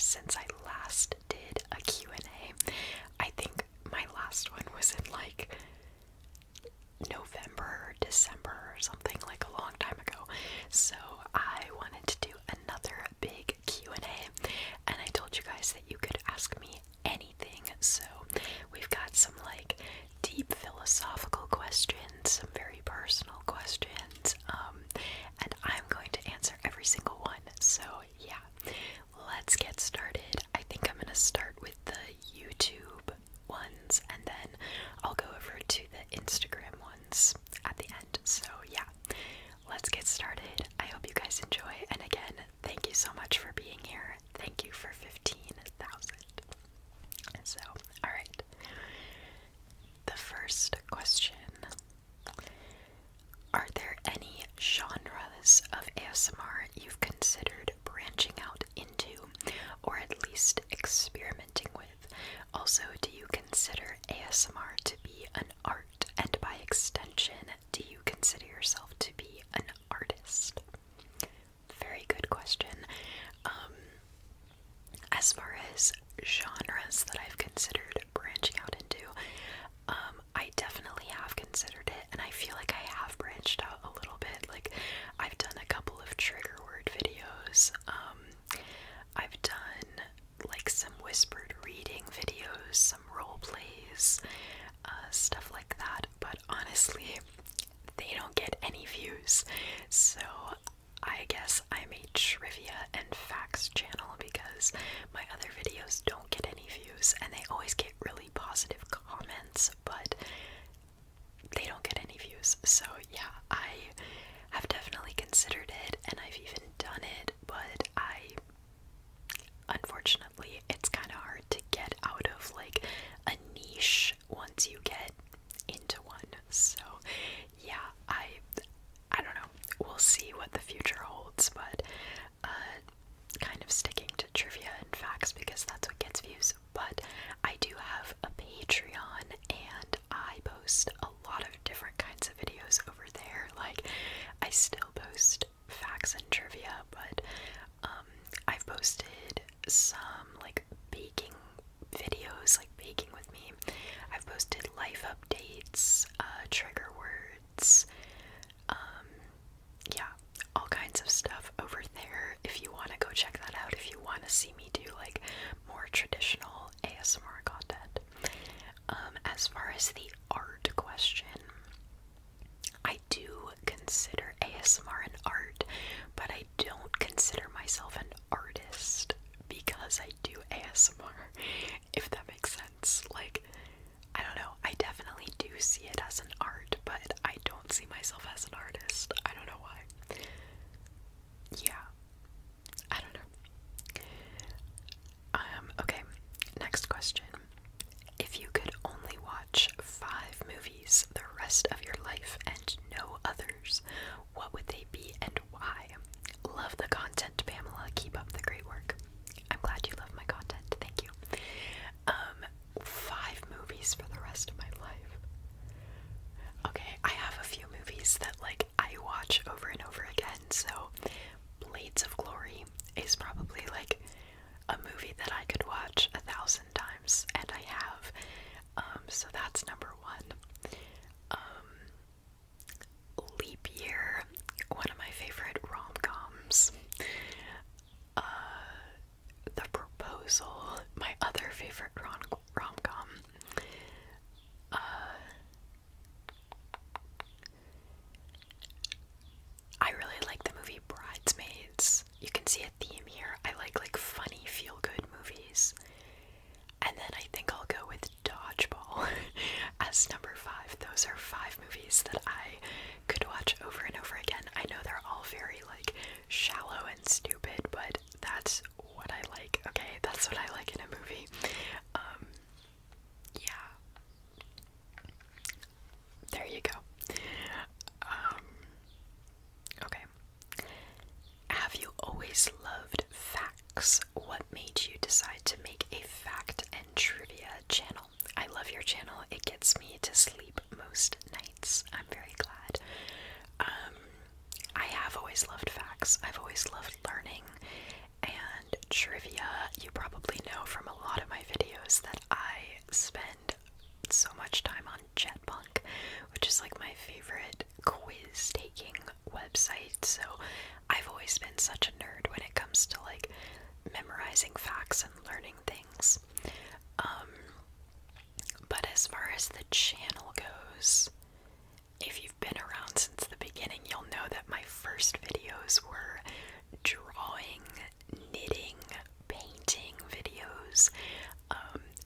since I last did a Q&A. I think my last one was in like November or December or something, like a long time ago. So I wanted to do another big Q&A, and I told you guys that you could ask me anything. So we've got some like deep philosophical questions, some very personal questions, and I'm going to answer every single one. So yeah, let's get started. I think I'm going to start with the YouTube ones, and then I'll go over to the Instagram ones at the end. So yeah, let's get started. I hope you guys enjoy, and again, thank you so much for being here. Thank you for 15,000. So, alright. The first question. Are there any genres of ASMR you've considered branching out into, or at least experimenting with? Also, do you consider ASMR to be an art, and by extension, do you consider yourself to be an artist? Very good question. As far as genres that I've considered branching out into, I definitely have considered it, and I feel like I have branched out a little bit. Like, I've done a couple of trigger word videos. I've done like some whispered reading videos, some role plays, stuff like that. But honestly, they don't get any views. So I guess I'm a trivia and facts channel because my other videos don't get any views, and they always get really positive comments, but they don't get any views. So yeah, I have definitely considered it, and I've even done it, but unfortunately, it's kind of hard to get out of like a niche once you get into one. So yeah, I don't know. We'll see what the future holds, but kind of sticking to trivia and facts because that's what gets views. But I do have a Patreon, and I post a lot of different kinds of videos over there. Like, I still post facts and trivia, but I've posted some like baking videos, like baking with me. I've posted life updates, trigger words, yeah, all kinds of stuff over there if you want to go check that out, if you want to see me do like more traditional ASMR content. As far as the art question, I do consider ASMR an art, but I don't consider myself an artist because I do ASMR, if that makes sense. Like, I don't know, I definitely do see it as an art, but I don't see myself as an artist. I don't know why. Yeah, I don't know. Okay, next question. If you could only watch 5 movies the rest of your life and no others, what would they be and why? Love the content, Pamela. Keep up the great work. I'm glad you love my content. Thank you. 5 movies for the rest of my life. Okay, I have a few movies that like I watch over and over again. So Blades of Glory is probably like a movie that I could watch 1,000 times, and I have. So that's number 1. Leap Year, one of my favorite rom-coms. The Proposal, my other favorite rom-com. I really like the movie Bridesmaids. You can see a theme here. I like funny, feel-good movies. And then I think I'll go with Dodgeball as number 5. Those are 5 movies that I could watch over and over again. I know they're all very like shallow and stupid, but that's what I like. Okay, that's what I like in a movie. Yeah. There you go. Okay. Have you always loved facts? What made you decide to make a fact and trivia channel? I love your channel. It gets me to sleep most nights. I'm very knows that I spend so much time on Jetpunk, which is like my favorite quiz taking website. So I've always been such a nerd when it comes to like memorizing facts and learning things. But as far as the channel goes, if you've been around since the beginning, you'll know that my first videos were drawing, knitting, painting videos.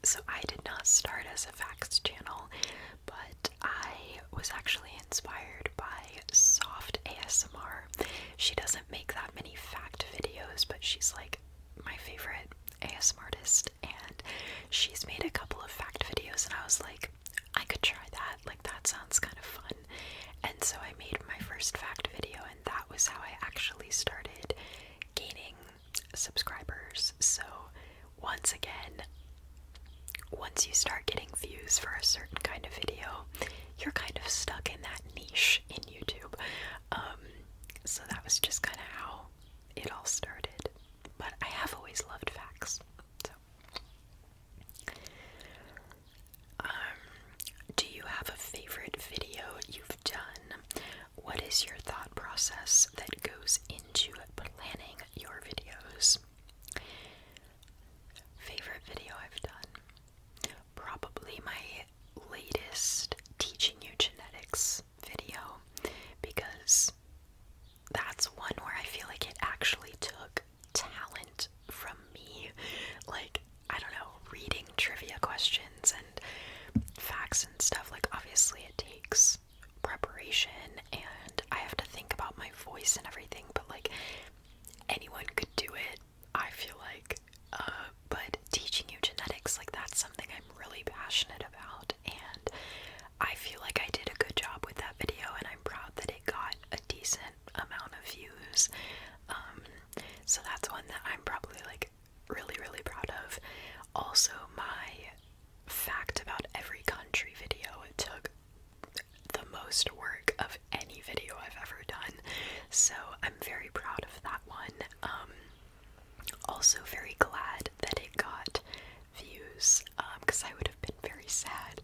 So I did not start as a facts channel, but I was actually inspired by Soft ASMR. She doesn't make that many fact videos, but she's like my favorite ASMR artist, and she's made a couple of fact videos, and I was like, I could try that, like that sounds kind of fun. And so I made my first fact video, and that was how I actually started gaining subscribers. So once again, once you start getting views for a certain kind of video, you're kind of stuck in that niche in YouTube. So that was just kind of how it all started. But I have always loved facts. So, do you have a favorite video you've done? What is your thought process that goes into planning your videos? Favorite video I've done? Probably my latest teaching you genetics video, because that's one where I feel like it actually took talent from me. Like, I don't know, reading trivia questions and facts and stuff. Like, obviously it takes preparation and I have to think about my voice and everything, but like, anyone could do it, I feel like. But teaching you genetics, like, that's something I'm really passionate about, and I feel like I did a good job with that video, and I'm proud that it got a decent amount of views. So that's one that I'm probably like really, really proud of. Also, my fact about every country video, it took the most work of any video I've ever done, so I'm very proud of that one. Also very glad that it got views, because I would have been very sad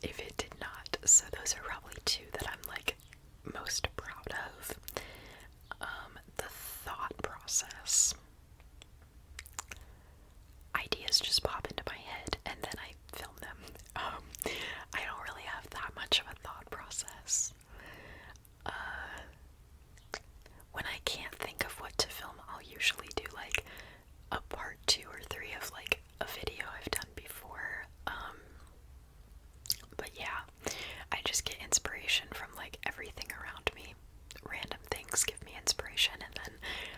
if it did not. So those are probably two that I'm like most proud of. The thought process. Ideas just pop into my head and then I film them. I don't really have that much of a thought process. When I can't think of what to film, I'll usually do like a part 2 or 3 of like a video I've done before. But yeah, I just get inspiration from like everything around me. Random things give me inspiration, and then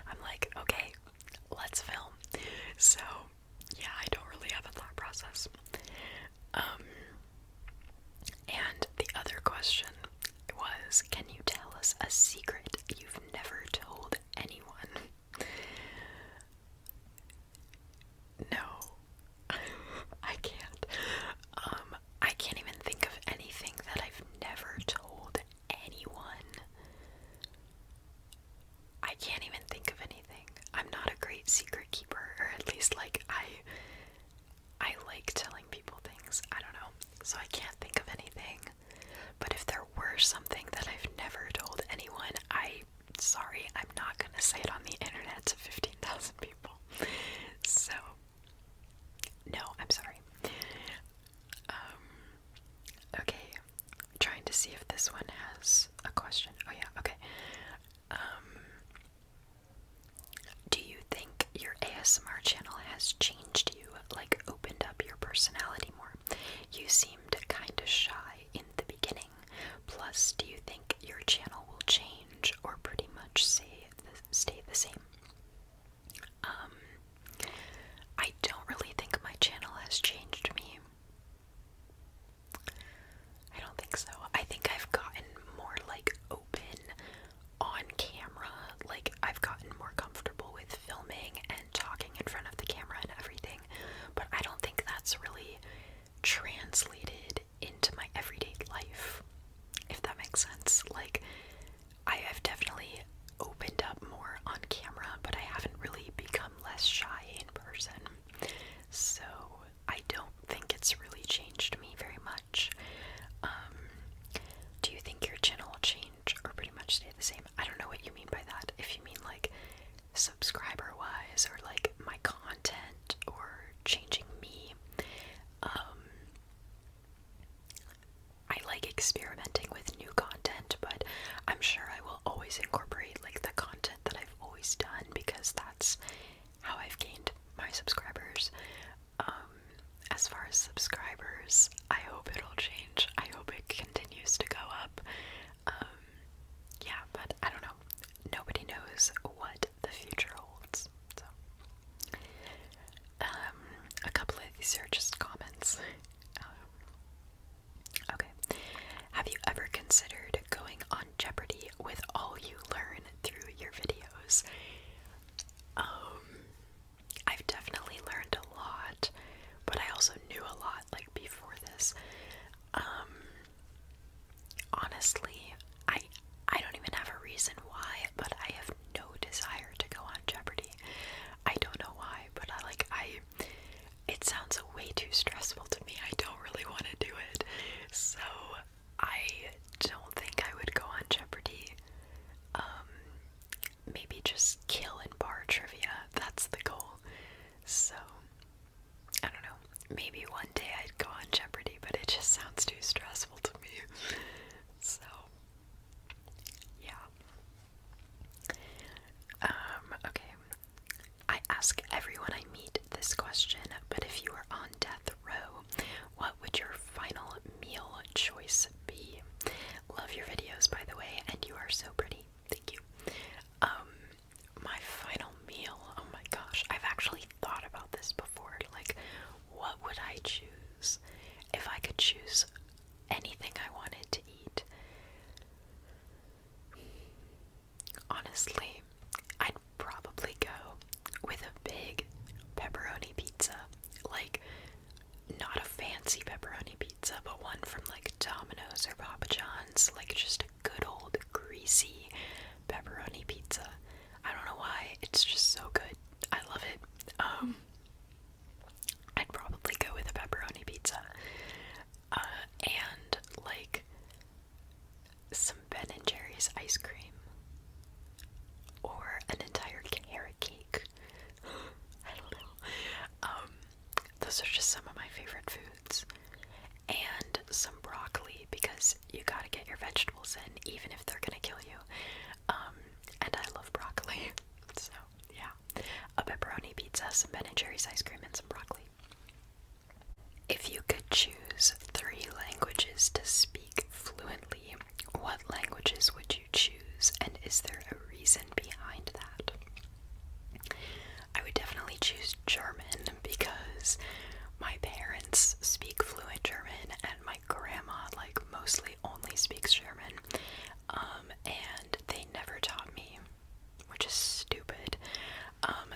I'm like, okay, let's film. So yeah, I don't really have a thought process. And the other question was, can you tell us a secret you've never told anyone? No, I can't. I can't even think of anything that I've never told anyone. I can't even think of anything. I'm not a great secret keeper, or at least like I like telling people things. I don't know. So I can't think of anything. But if there were something that I've never told anyone, sorry, I'm not gonna say it on the internet to 15,000 people. So, no, I'm sorry. Okay, trying to see if this one has a question. Oh yeah, okay. Do you think your ASMR channel has changed you, like opened up your personality more? You seemed kinda shy in the beginning. Plus, do you think your channel will change or pretty much stay the same? I don't really think my channel has changed me. I don't think so. I think I've gotten more like open on camera. Like, I've gotten more comfortable with filming and talking in front of the camera and everything. But I don't think that's really translated into my everyday life, if that makes sense. Like, I have definitely opened up more on camera, subscribers. As far as subscribers, I hope it'll change. I hope it continues to go up. Yeah, but I don't know. Nobody knows what the future holds. So, a couple of these are just comments. Okay. Have you ever considered going on Jeopardy with all you learn through your videos? I've definitely learned a lot, but I also knew a lot, like, before this. Honestly, I don't even have a reason why, but I have no desire to go on Jeopardy. I don't know why, but it sounds way too stressful to me. I don't really want to do it. So, I don't think I would go on Jeopardy. Maybe just kill in bar trivia. That's the goal. So, I don't know. Maybe one day I'd go on Jeopardy, but it just sounds too stressful to me. So, yeah. Okay. I ask everyone I meet this question, but if you were on death row, what would your final meal choice be? Love your videos, by the way, and you are so pretty. Thank you. My final meal, oh my gosh, I've actually thought about this before. Like, what would I choose if I could choose anything I wanted to eat? Honestly, I'd probably go with a big pepperoni pizza. Like, not a fancy pepperoni pizza, but one from like Domino's or Papa John's. Like, just a good old greasy pepperoni pizza. I don't know why, it's just so good. I love it. I'd probably go with a pepperoni pizza. And like some Ben and Jerry's ice cream. Or an entire carrot cake. I don't know. Those are just some of my favorite foods. And some broccoli, because you gotta get your vegetables in, even if they're gonna kill you. And I love broccoli. So, yeah. A pepperoni pizza, some Ben and Jerry's ice cream, and some broccoli. If you could choose 3 languages to speak fluently, what languages would you choose, and is there a reason behind that? I would definitely choose German because my parents speak fluent German and my grandma like mostly only speaks German. And they never taught me, which is stupid.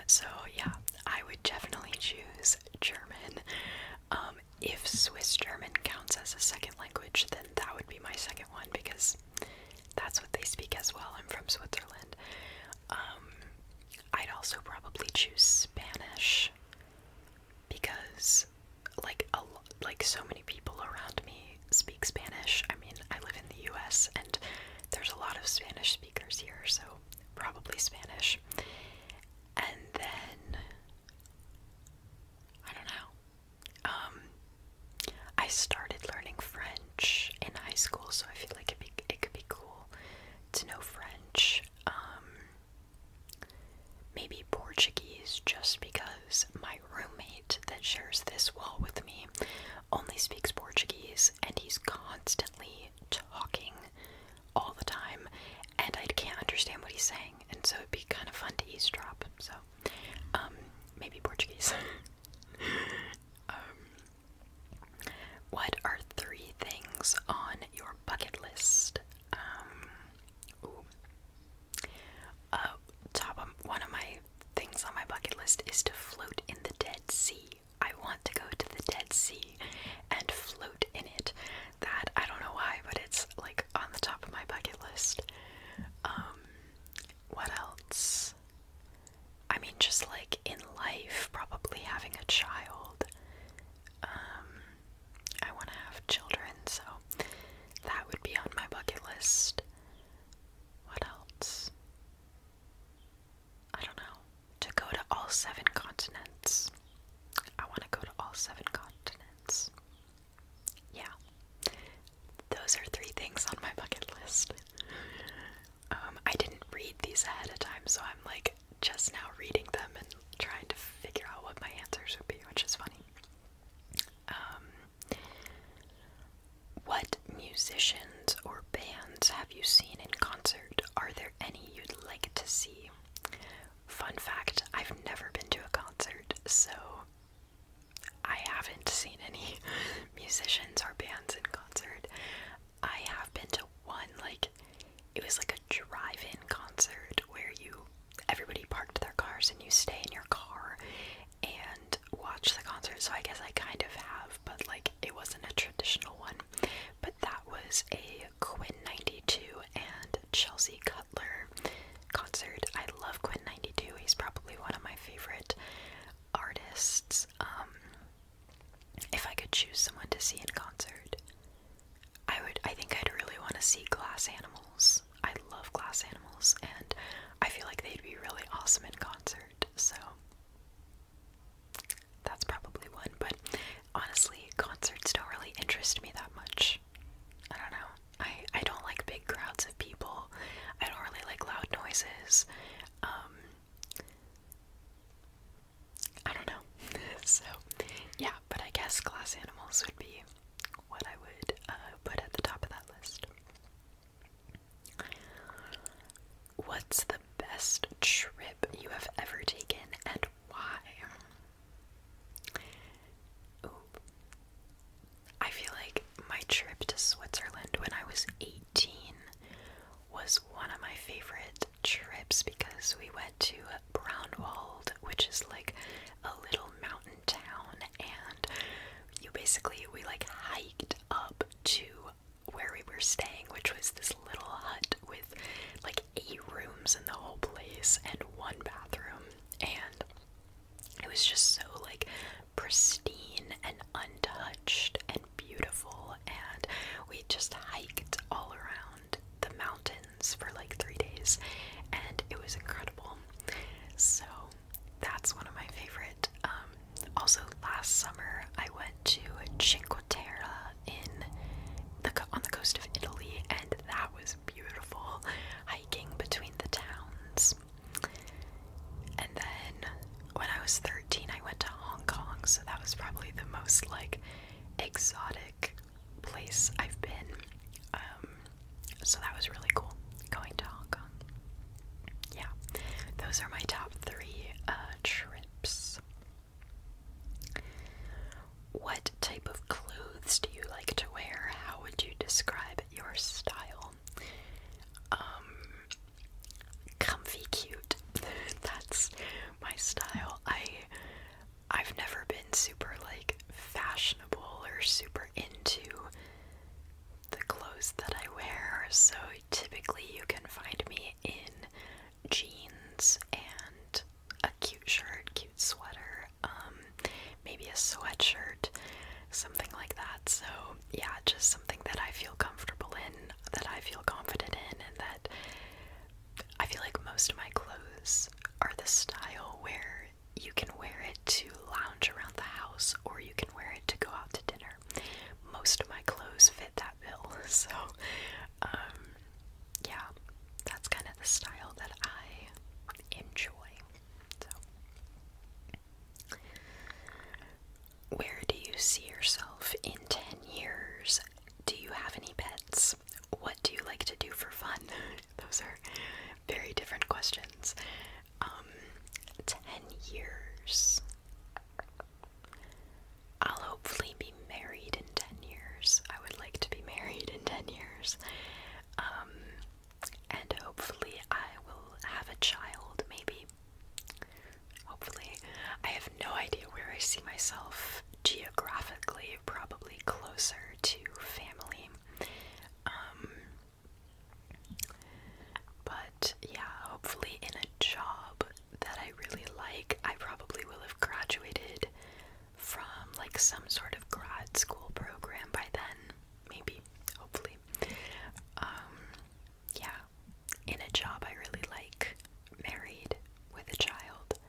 So yeah, I would definitely choose German. If Swiss German counts as a second language, then that would be my second one because that's what they speak as well. I'm from Switzerland. I'd also probably choose Spanish because like so many people around me speak Spanish. I mean, I live in the US and there's a lot of Spanish speakers here, so probably Spanish. And then I don't know. I started learning French in high school, so I feel like it could be cool to know French. Maybe Portuguese, just because my roommate that shares this wall with me only speaks Portuguese, and he's constantly talking all the time, and I can't understand what he's saying, and so it'd be kind of fun to eavesdrop. So, maybe Portuguese. What are 3 things on your bucket list? One of my things on my bucket list is to float in the Dead Sea. I want to go to the Dead Sea and float in it. That, I don't know why, but it's like on the top of my bucket list. What else? I mean, just like in life, probably having a child. I want to have children, so that would be on my bucket list. What else? I don't know. To go to all 7 continents. I want to go to all 7 continents. Yeah. Those are 3 things on my bucket list. I didn't read these ahead of time, so I'm like just now reading them and trying to figure out what my those would be what I would put at the top of that list. What's the best trip you have ever taken and why? Ooh. I feel like my trip to Switzerland when I was 18 was one of my favorite trips because we went to Braunwald, which is like a little mountain town, and we like hiked up to where we were staying, which was this little hut with like 8 rooms in the whole place and 1 bathroom, and it was just so like pristine and untouched and beautiful, and we just hiked all around the mountains for like 3 days, and it was incredible. So that's one of my favorite. Also last summer I went to Cinque Terre on the coast of Italy, and that was beautiful, hiking between the towns. And then when I was 13 I went to Hong Kong, so that was probably the most like exotic place I've been. So that was really cool, going to Hong Kong. Yeah, those are my top 3 trips. What type of clothes do you like to wear? How would you describe your style? Comfy cute. That's my style. I've never been super like fashionable or super into the clothes that I wear, so typically you can find me in jeans and a cute shirt, cute sweater, maybe a sweatshirt, something like that. So yeah, just something that I feel comfortable in, that I feel confident in, and that I feel like most of my clothes are the style where you can wear it to lounge around the house or you can wear it to go out to dinner. Most of my clothes fit that bill, so yeah, that's kind of the style that I enjoy. So, where do you see yourself in 10 years? Do you have any pets? What do you like to do for fun? Those are very different questions. 10 years. I'll hopefully be married in 10 years. I would like to be married in 10 years. And hopefully I will have a child, maybe. Hopefully. I have no idea where I see myself geographically, probably closer to family. But yeah, hopefully in a job that I really like. I probably will have graduated from like some sort of grad school program by then, maybe, hopefully. Yeah, in a job I really like, married with a child,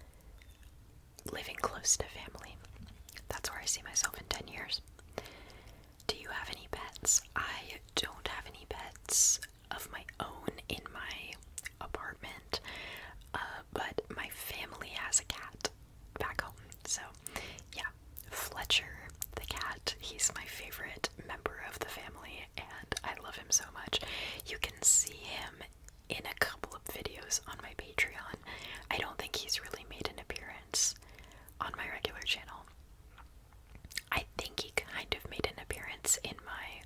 living close to family. That's where I see myself in 10 years. Do you have any pets? I don't have any pets of my own in my apartment, but my family has a cat back home. So yeah, Fletcher, the cat, he's my favorite member of the family, and I love him so much. You can see him in a couple of videos on my Patreon. I don't think he's really made an appearance on my regular channel. I think he kind of made an appearance in my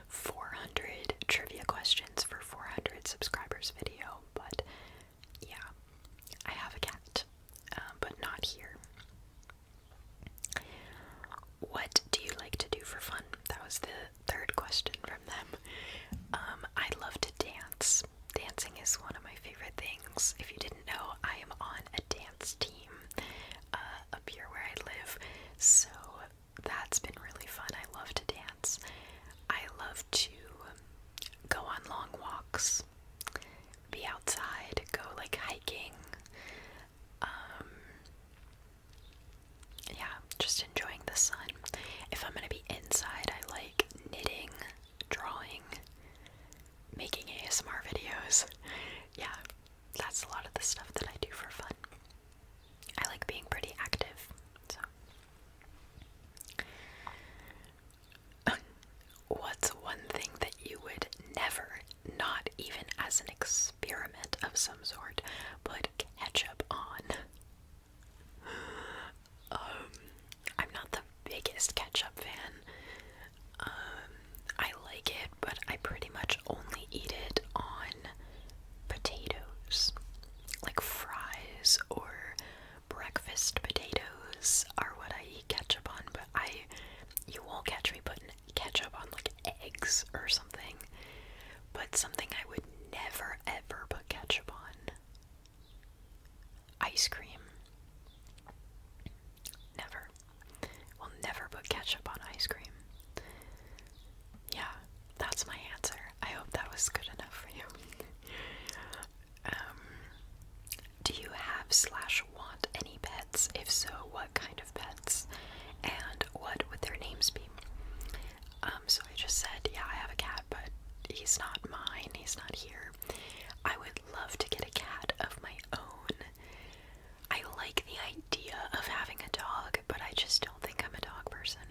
400 trivia questions for 400 subscribers video, but yeah, I have a cat, but not here. What do you like to do for fun? That was the 3rd question from them. I love to dance. Dancing is one of my favorite things. If you didn't know, I am on a dance team up here where I live, so that's been really fun. I love to dance. I love to go on long walks, be outside, go like hiking. Yeah, just enjoying the sun. sandwiches are what I eat ketchup on, but you won't catch me putting ketchup on like eggs or something. But something I would never ever put ketchup on: ice cream. Never. Will never put ketchup on ice cream. Yeah, that's my answer. I hope that was good enough for you. Do you have/want any pets? If so, what kind of pets? And what would their names be? So I just said, yeah, I have a cat, but he's not mine. He's not here. I would love to get a cat of my own. I like the idea of having a dog, but I just don't think I'm a dog person.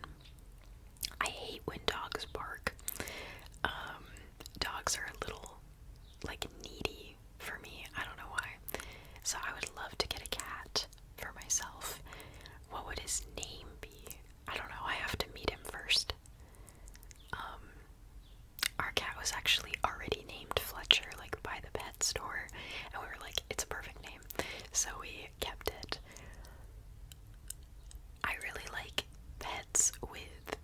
I hate when dogs bark. Dogs are a little, like, needy for me. I don't know why. So I would love to get a cat for myself. What would his name be? I don't know. I have to meet him first. Our cat was actually already named Fletcher, like, by the pet store, and we were like, it's a perfect name. So we kept it. I really like pets with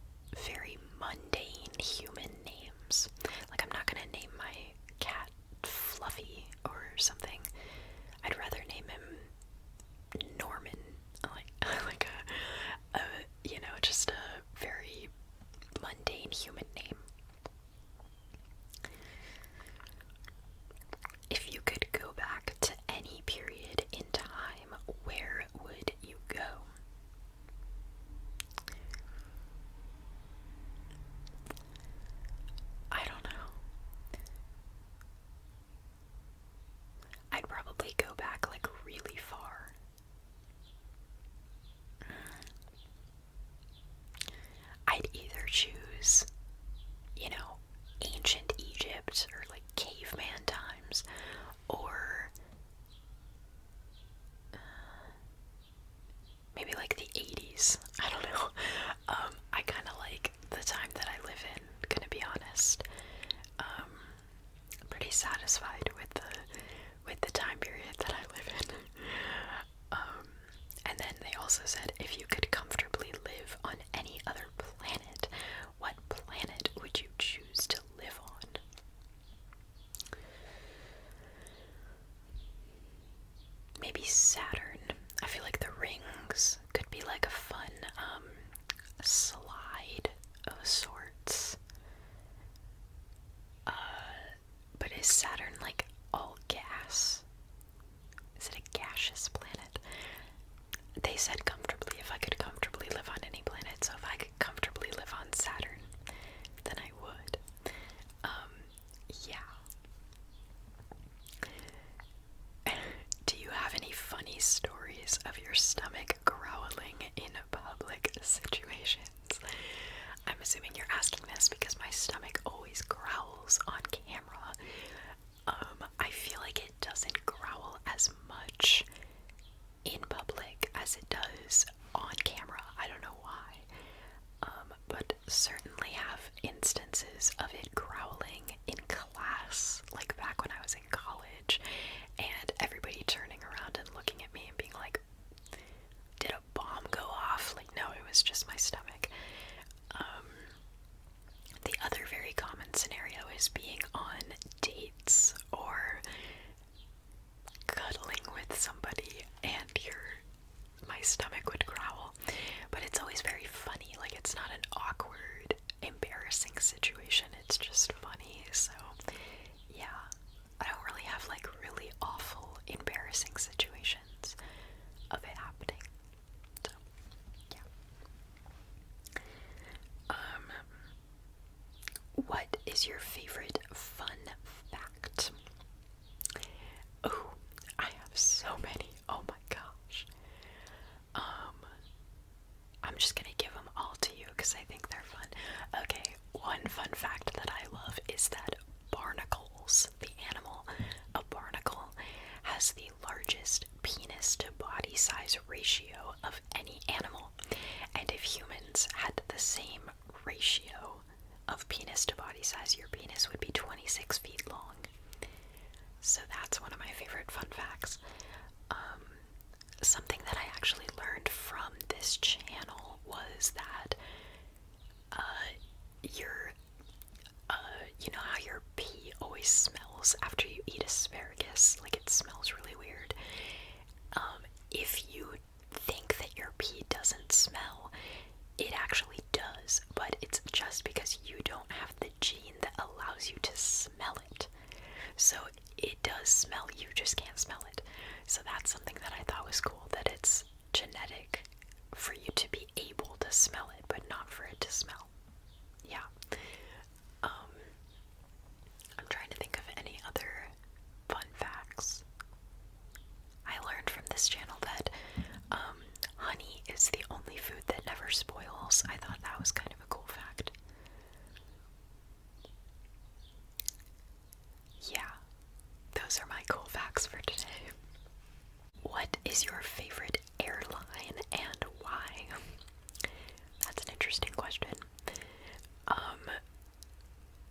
very mundane human names. Like, I'm not gonna name my cat Fluffy or something. I'd rather name him Norman, like a just a very mundane human name. If you could go back to any period in time, where would you go? I don't know. I'd probably go back like really far. I'd either choose, ancient Egypt or like caveman times, or maybe like the 80s. I don't know. I kind of like the time that I live in, gonna be honest. Pretty satisfied with the time period that I live in. And then they also said, if you could comfortably live on any other planet, what planet would you choose to live on? Maybe Saturn. I feel like the rings could be like a fun slide of sorts. But is Saturn like all gas? Is it a gaseous planet? They said comfortably, if I could comfortably live on any planet, so if I could comfortably live on Saturn, then I would. Yeah. Do you have any funny stories of your stomach growling in public situations? I'm assuming you're asking this because my stomach always growls on camera. I feel like it doesn't growl as much in public as it does on camera. I don't know why. But certainly have instances of it growling in class, like back when I was in college, and everybody turning around and looking at me and being like, did a bomb go off? Like, no, it was just my stomach. The other very common scenario is being on dates or cuddling with somebody and my stomach would growl. But it's always very funny. Like, it's not an awkward, embarrassing situation. It's just funny. So, yeah. I don't really have, like, really awful, embarrassing situations of it happening. So, yeah. What is your favorite fun fact? Oh, I have so many. Oh my gosh. I'm just gonna give them all to you because I think they're fun. Okay, one fun fact that I love is that barnacles, the animal, a barnacle, has the largest penis to body size ratio of any animal. And if humans had the same ratio of penis to body size, your penis would be 26 feet long. So that's one of my favorite fun facts. Something that I actually learned from this this channel was that your you know how your pee always smells after you eat asparagus? Like, it smells really weird. If you think that your pee doesn't smell, it actually does, but it's just because you don't have the gene that allows you to smell it. So it does smell, you just can't smell it. So that's something that I thought was cool, that it's genetic for you to be able to smell it, but not for it to smell. Yeah. I'm trying to think of any other fun facts. I learned from this channel that honey is the only food that never spoils. I thought that was kind of a cool fact. Yeah, those are my cool facts for today. What is your favorite airline and why? That's an interesting question.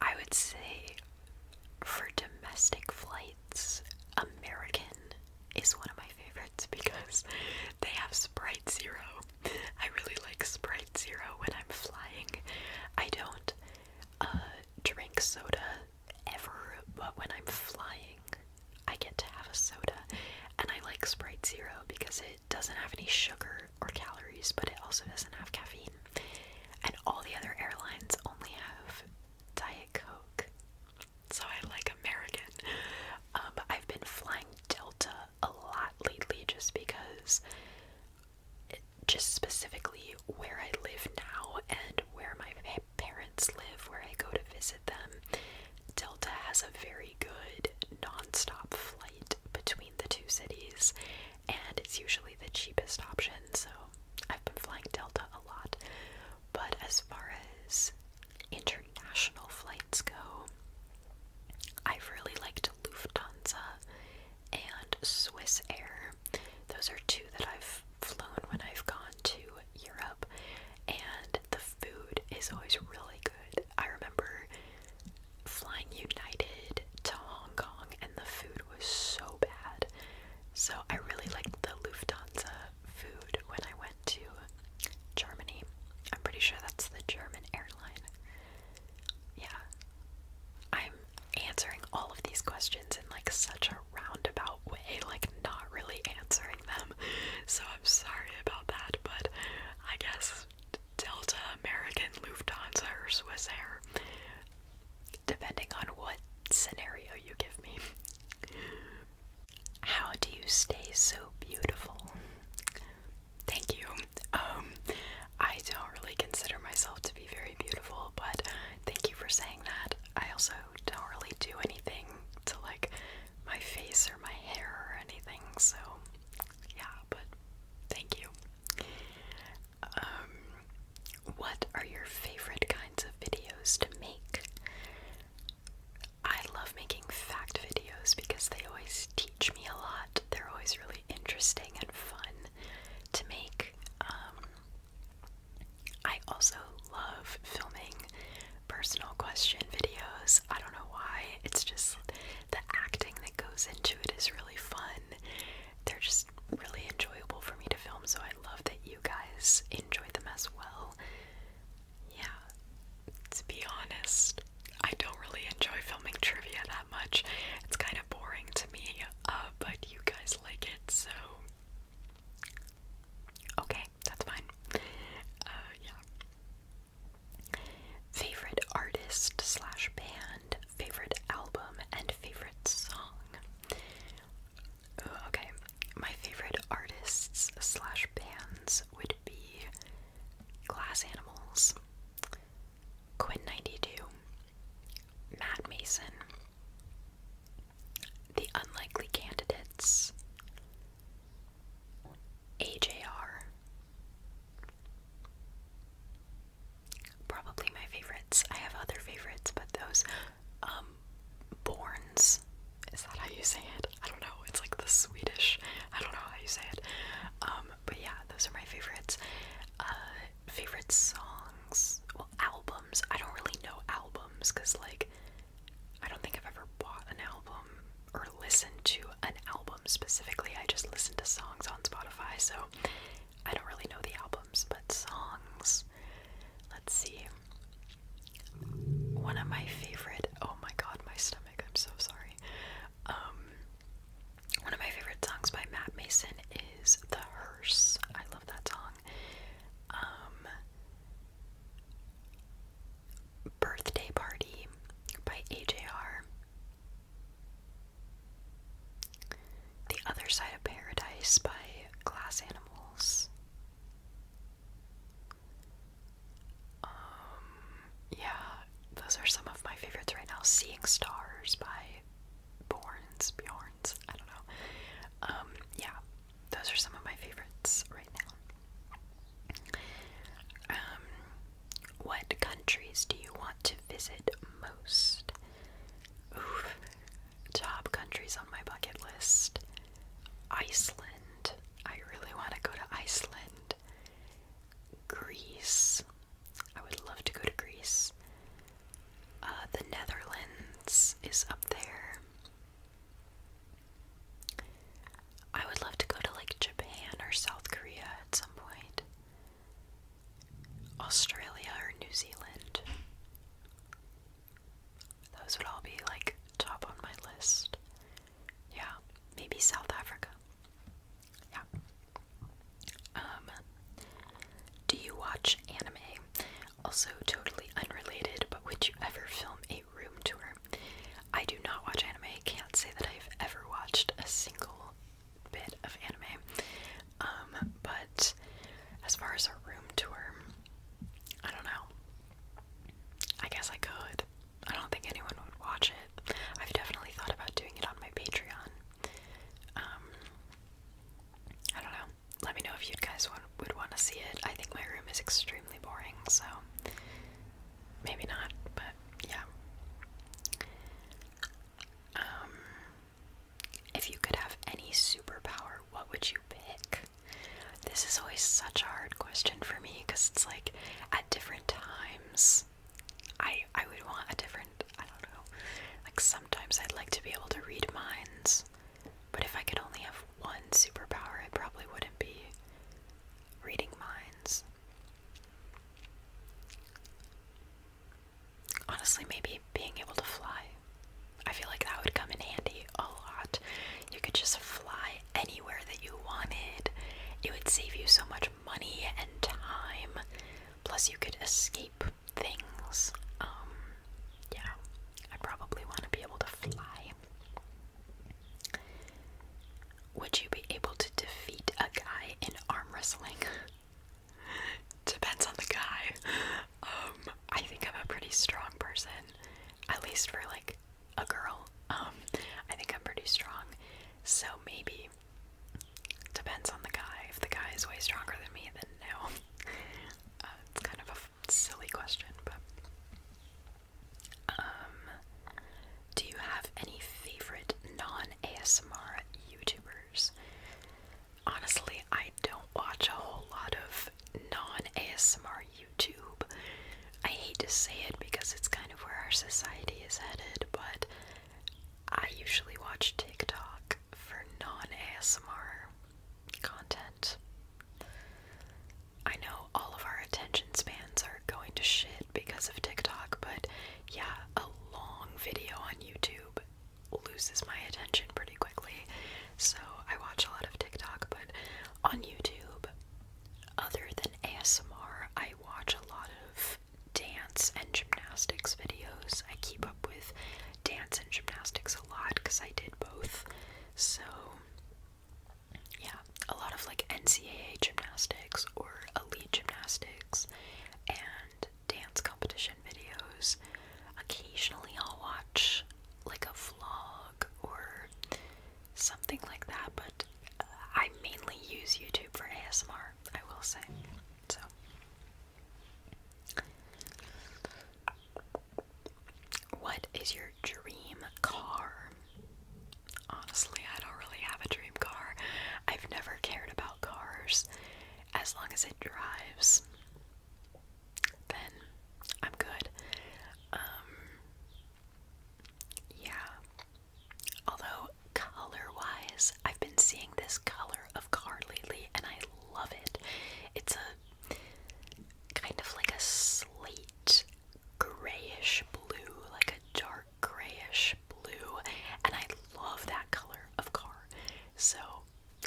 I would say for domestic flights, American is one of my favorites because they have Sprite Zero. I really like Sprite Zero when I'm flying. I don't drink soda ever, but when I'm flying, I get to have a soda. And I like Sprite Zero because it doesn't have any sugar or calories, but it also doesn't have caffeine. And all the other airlines only have Diet Coke. So I like American. I've been flying Delta a lot lately just because, just specifically where I live now and where my parents live, where I go to visit them, Delta has a very good non-stop flight between the two cities, and it's usually the cheapest option, so I've been flying Delta a lot. But as far as international flights go, I've really liked Lufthansa and Swiss Air. Those are two that I've flown when I've gone to Europe, and the food is always really good. I remember flying United to Hong Kong, and the food was so bad. So I really liked the Lufthansa food when I went to Germany. I'm pretty sure that's the German airline. Yeah. I'm answering all of these questions in like such a roundabout way, like not really answering them. So I'm sorry about that, but I guess Delta, American, Lufthansa, or Swiss Air, depending on what scenario you give me. How do you stay so beautiful? Thank you. I don't really consider myself to be very beautiful, but thank you for saying that. I also don't really do anything to like my face or my hair or anything, so yeah, but thank you. What are your favorite kinds of videos to make? I love making fact videos because they always teach me a lot. They're always really interesting and fun to make. I also love filming personal question videos. I don't know why. It's just the acting that goes into it is really fun. They're just really enjoyable for me to film, so I love that you guys enjoy them as well. Yeah, to be honest, I don't really enjoy filming trivia that much. It's kind of boring to me, but you guys like it, so okay, that's fine. Yeah. Favorite artist slash band, favorite album, and favorite song. Okay, my favorite artists slash bands would be Glass Animals, Quinn 92, Matt Mason, The Unlikely Candidates, AJR. Probably my favorites. I have other favorites, but those, Borns, is that how you say it? I don't know, it's like the Swedish, I don't know how you say it. But yeah, those are my favorites. Favorite songs, well, albums, I don't really know albums, because like, I don't think I've ever bought an album, or listened to an album specifically. I just listen to songs on Spotify, so I don't really know the albums. Greece. I would love to go to Greece. The Netherlands is up there. I would love to go to like Japan or South Korea at some point. Australia or New Zealand. Those would all be like top on my list. Yeah, maybe South Africa. Yeah. Do you watch anime? Also totally unrelated, but would you ever film a room tour? I do not watch anime. Can't say that I've ever watched a single bit of anime. But as far as a room tour, I don't know. I guess I could. I don't think anyone would watch it. I've definitely thought about doing it on my Patreon. I don't know. Let me know if you guys would want to see it. I think my room is extremely boring, so maybe not, but yeah. If you could have any superpower, what would you pick? This is always such a hard question for me, because it's like, at different times, I would want a different, I don't know, like sometimes I'd like to be able to read minds, but if I could only have one superpower, it probably wouldn't be reading minds. Honestly, maybe being able to fly. I feel like that would come in handy a lot. You could just fly anywhere that you wanted. It would save you so much money and time. Plus, you could escape things. Yeah, I probably want to be able to fly. Would you be able to defeat a guy in arm wrestling? Depends on the guy. I think I'm a pretty strong person, at least for like a girl. I think I'm pretty strong, so maybe. Depends on the guy. If the guy is way stronger than me, then no. It's kind of a silly question, but do you have any favorite non-ASMR YouTubers? Honestly, I don't watch a whole lot of non-ASMR YouTube. I hate to say it because it's kind of where our society is headed, but I usually watch TikTok for non-ASMR content. I know all of our attention spans are going to shit because of TikTok, but yeah, a long video on YouTube loses my attention pretty quickly, so I watch a lot of TikTok. But on YouTube, other than ASMR, I watch a lot of dance and gymnastics videos. I keep up with dance and gymnastics a lot because I did both, so yeah, a lot of like NCAA gymnastics or elite gymnastics and dance competition videos. Occasionally I'll watch like a vlog or something like that, but I mainly use YouTube for ASMR, I will say. So what is your dream car? Honestly, I don't really have a dream car. I've never cared about cars. As long as it drives, then I'm good. Yeah. Although, color-wise, I've been seeing this color of car lately, and I love it. It's a kind of like a slate grayish blue, like a dark grayish blue, and I love that color of car. So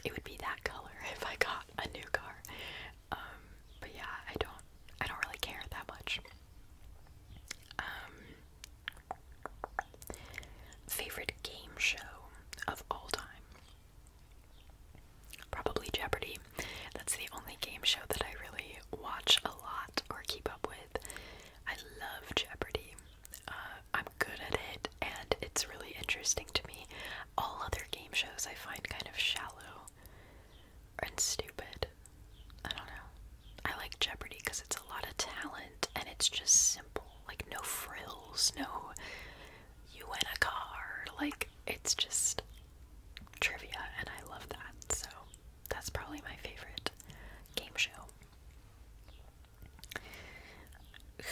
it would be that color if I got a new car. But yeah, I don't really care that much. Favorite game show of all time? Probably Jeopardy. That's the only game show that I really watch a lot or keep up with. I love Jeopardy. I'm good at it, and it's really interesting to me. All other game shows I find kind of shallow and stupid. I don't know. I like Jeopardy because it's a lot of talent, and it's just simple. Like, no frills, no you win a car. Like, it's just trivia, and I love that. So that's probably my favorite game show.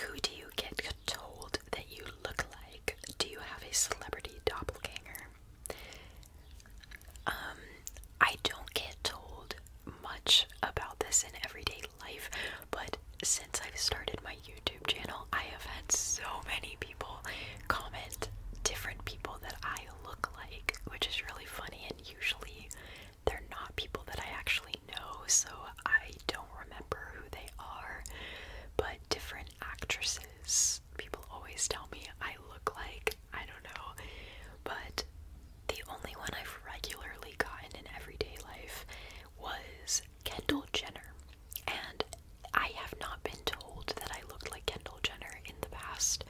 Who do you get told that you look like? Do you have a celebrity doppelganger? I don't get told much about this in everyday life, but since I've started my YouTube channel, I have had so many people comment different people that I look like, which is really funny, and usually they're not people that I actually know, so I don't remember who they are, but different actresses, people always tell me I look like. I don't know, but the only one I've regularly gotten in everyday life was Kendall Jenner, and I have not been told that I looked like Kendall Jenner in the past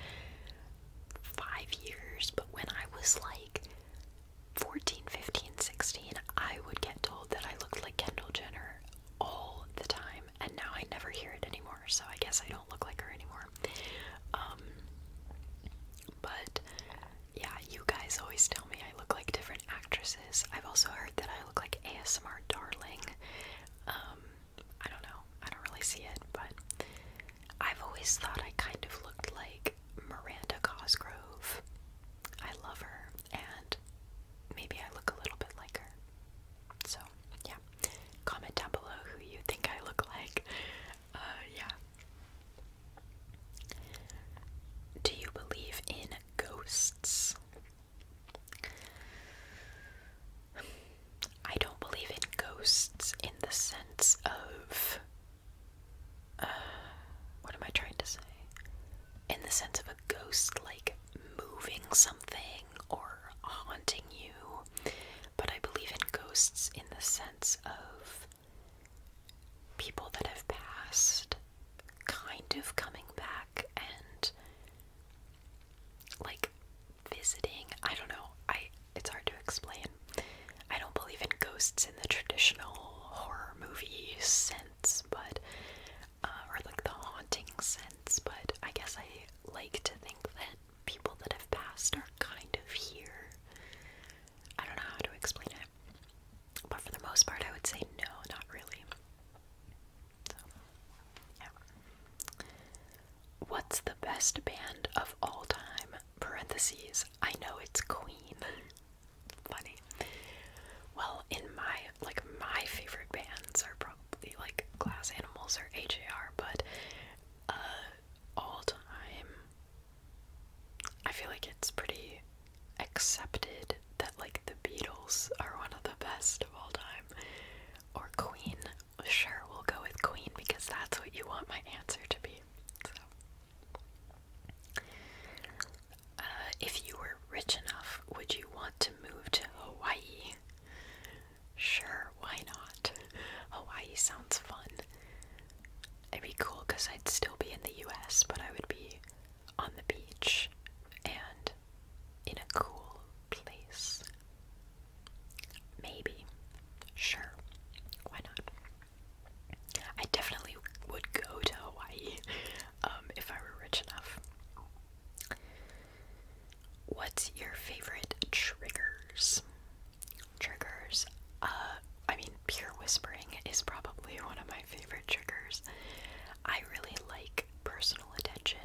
5 years, but when I was like 14, 15, 16, I would get told that I looked like Kendall Jenner all the time, and now I never hear it anymore, so I guess I don't look like her anymore. But yeah, you guys always tell me I look like different actresses. I've also heard that I look like ASMR Darling. I don't know, I don't really see it, but I've always thought I kind of looked like Miranda Cosgrove. I love her, and maybe I look a little bit like her. So, yeah. Comment down below who you think I look like. Yeah. Do you believe in ghosts? I don't believe in ghosts in the sense of, what am I trying to say? In the sense of a ghost, like moving something or haunting you, but I believe in ghosts in the sense of people that have passed kind of coming back and like visiting. I don't know. It's hard to explain. I don't believe in ghosts in the traditional horror movie sense, but or like the haunting sense, but I guess I like to think that people that have passed are kind of here. I don't know how to explain it, but for the most part I would say no, not really. So, yeah. What's the best band of all time? Parentheses, I know it's Queen. Funny. Well, in my favorite bands are probably like Glass Animals or AJR, but all time, I feel like it's pretty accepted that like the Beatles are one of the best of all time, or Queen. Sure, we'll go with Queen because that's what you want my answer to be. So, if you were rich enough, would you want to move to Hawaii? Sure, why not? Hawaii sounds fun. It'd be cool because I'd still be in the US, but I would be on the beach and in a cool place. Maybe. Sure. Why not? I definitely would go to Hawaii if I were rich enough. What's your favorite triggers? Triggers. I mean, pure whispering is probably one of my favorite triggers. I really like personal attention.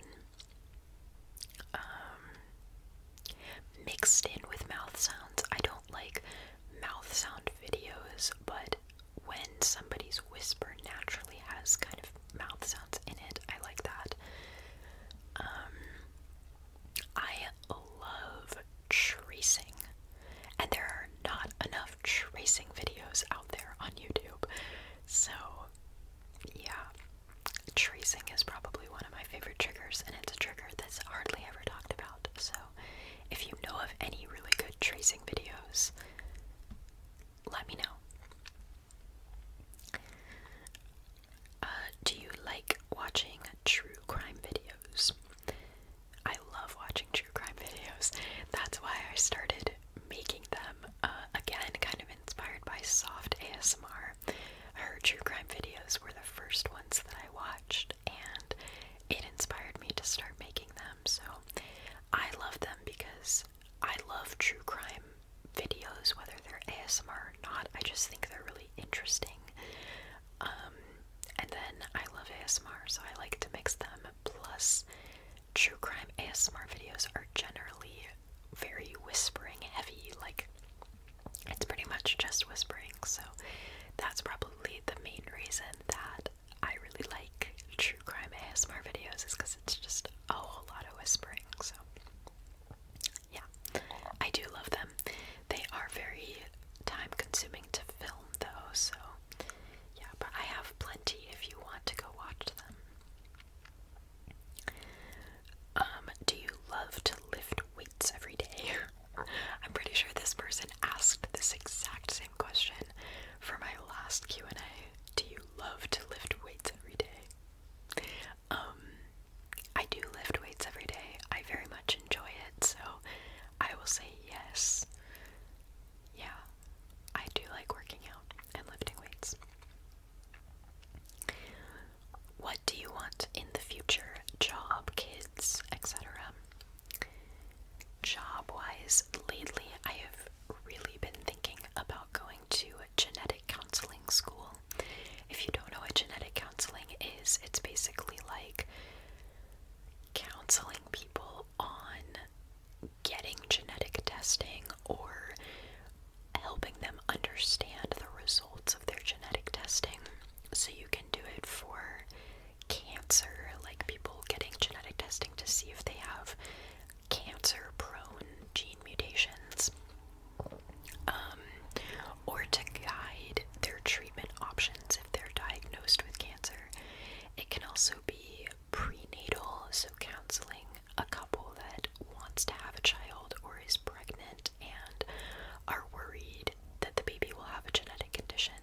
What do you want in the future? Job, kids, etc. Job-wise, lately I have really been thinking about going to a genetic counseling school. If you don't know what genetic counseling is, it's basically like counseling people on getting genetic testing or helping them understand the results of their genetic testing. So you can do it for cancer, like people getting genetic testing to see if they have cancer-prone gene mutations, or to guide their treatment options if they're diagnosed with cancer. It can also be prenatal, so counseling a couple that wants to have a child or is pregnant and are worried that the baby will have a genetic condition.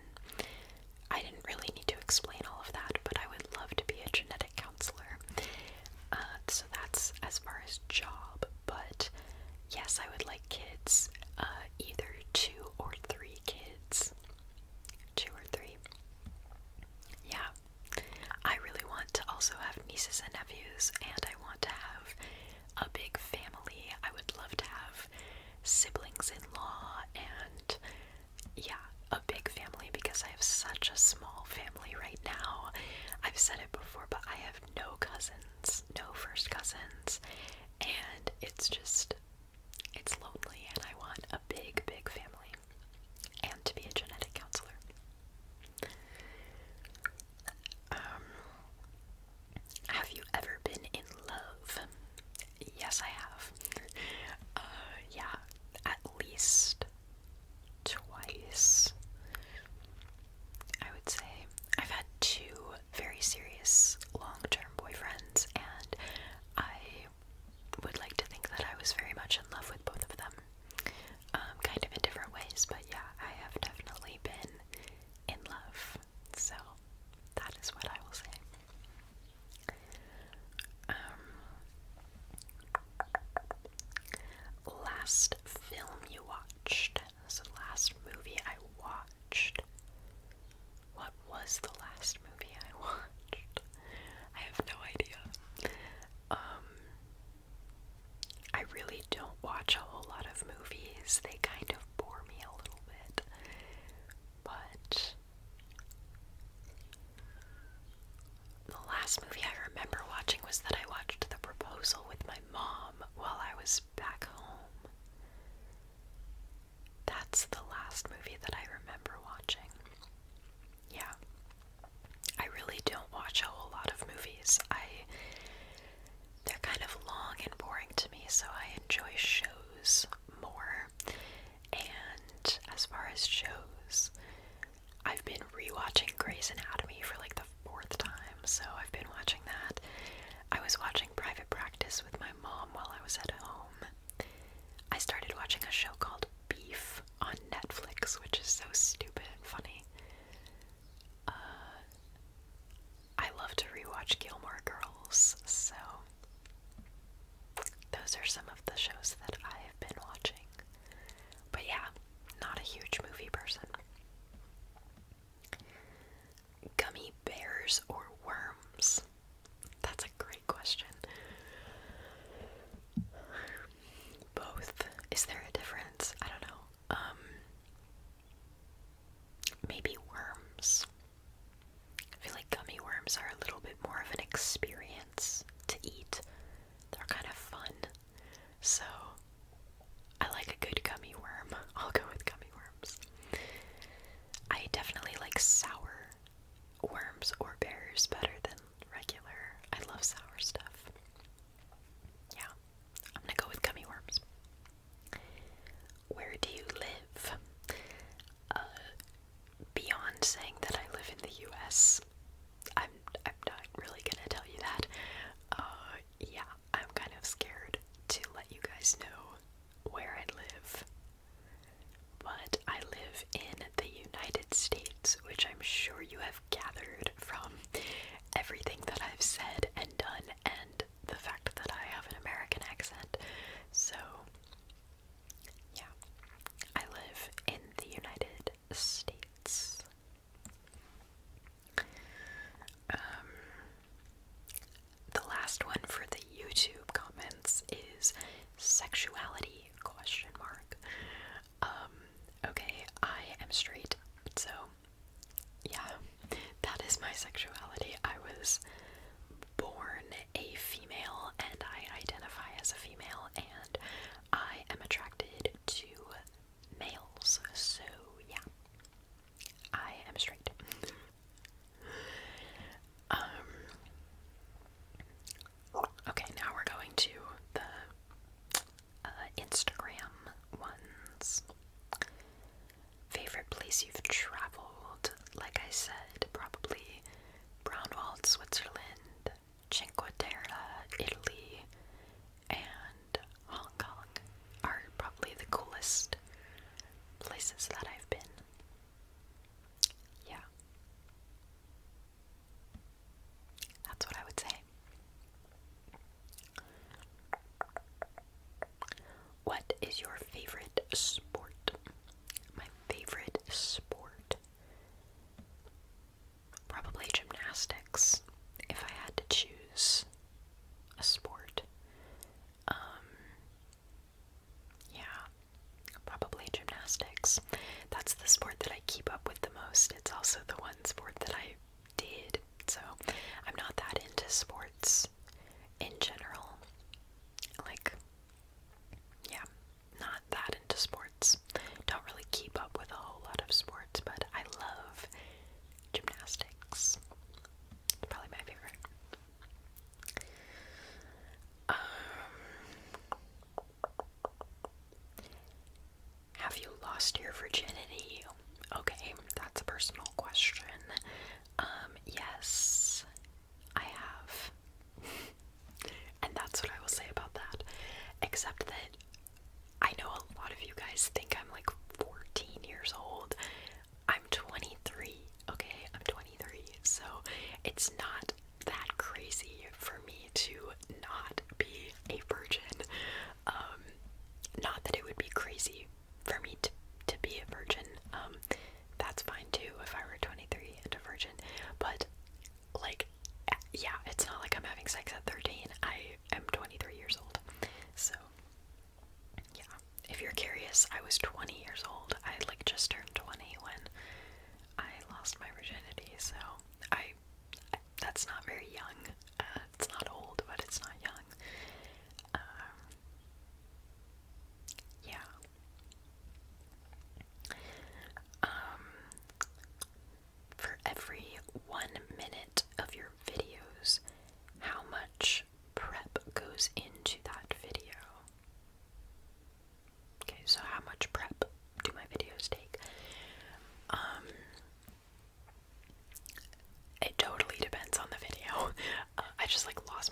I didn't really need to explain all of that, but I would love to be a genetic counselor. So that's as far as job, but yes, I would like kids, either 2 or 3 kids. 2 or 3. Yeah. I really want to also have nieces and nephews, and I want to have a big family. I would love to have siblings-in-law and, yeah, a big family because I have such a small family right now. I've said it before, but I have no cousins, no first cousins, and it's lonely, and I want a big, big family, and to be a genetic counselor. Have you ever been in love? Yes, I have. Yeah, at least twice, I would say. I've had 2 very serious long-term boyfriends, and I would like to think that I was very much in love with both of them. Kind of in different ways, but yeah, I have definitely been in love. So, that is what I will say. Last film you watched. So last movie I watched. What was the last movie I watched? I have no idea. I really don't watch a whole lot of movies. They kind of bore me a little bit. But the last movie I remember watching was that I watched The Proposal with my mom while I was back home. That's the last movie that I remember watching. Yeah. I really don't watch a whole lot of movies. They're kind of long and boring to me, so I enjoy shows more. And as far as shows, I've been rewatching Grey's Anatomy for like the 4th time, so I've been watching that. I was watching Private Practice with my mom while I was at home. I started watching a show called Beef on Netflix, which is so stupid and funny. I love to rewatch Gilmore Girls, so those are some of the shows that I have been watching. But yeah, not a huge movie person. Gummy bears or worms? That's a great question. Both. Is there a difference? I don't know. Maybe worms. I feel like gummy worms are a little bit more of an experience to eat. They're kind of fun. So, I like a good gummy worm. I'll go with gummy worms. I definitely like sour worms or bears better than regular. I love sour stuff. Yeah, I'm gonna go with gummy worms. Where do you live? Beyond saying that I live in the US, I'm not really gonna tell you that. Yeah, I'm kind of scared to let you guys know where I live. But I live in the United States, which I'm sure you have gathered from was born a female and I identify as a female, and I am attracted to males. So, yeah, I am straight. Okay, now we're going to the Instagram ones. Favorite place you've traveled? Like I said, probably Braunwald, Switzerland, Cinque Terre, Italy, and Hong Kong are probably the coolest places that I've been. Yeah. That's what I would say. What is your favorite sport? My favorite sport? Probably gymnastics, if I had to choose a sport. Yeah, probably gymnastics. That's the sport that I keep up with the most. It's also the one sport that I did, so I'm not that into sports in general. Like, yeah, not that into sports. Don't really keep up with a whole lot of sports, but I love gymnastics. It's probably my favorite. Have you lost your virginity? Okay, that's a personal question. Yes, I have. And that's what I will say about that. Except that I know a lot of you guys think I'm like 14 years old. I'm 23, okay? I'm 23, so it's not that crazy for me to not be a virgin. Not that it would be crazy for me to be a virgin. That's fine too if I were 23 and a virgin. But, like, yeah, it's not like I'm having sex at 13. I am 23 years old. So, yeah. If you're curious, I was 20 years old. I like just turned 20 when I lost my virginity. So, that's not very young. It's not old, but it's not young. Yeah. For every 1 minute of your videos, how much prep goes into that video? Okay, so how much prep do my videos take? It totally depends on the video. I just like lost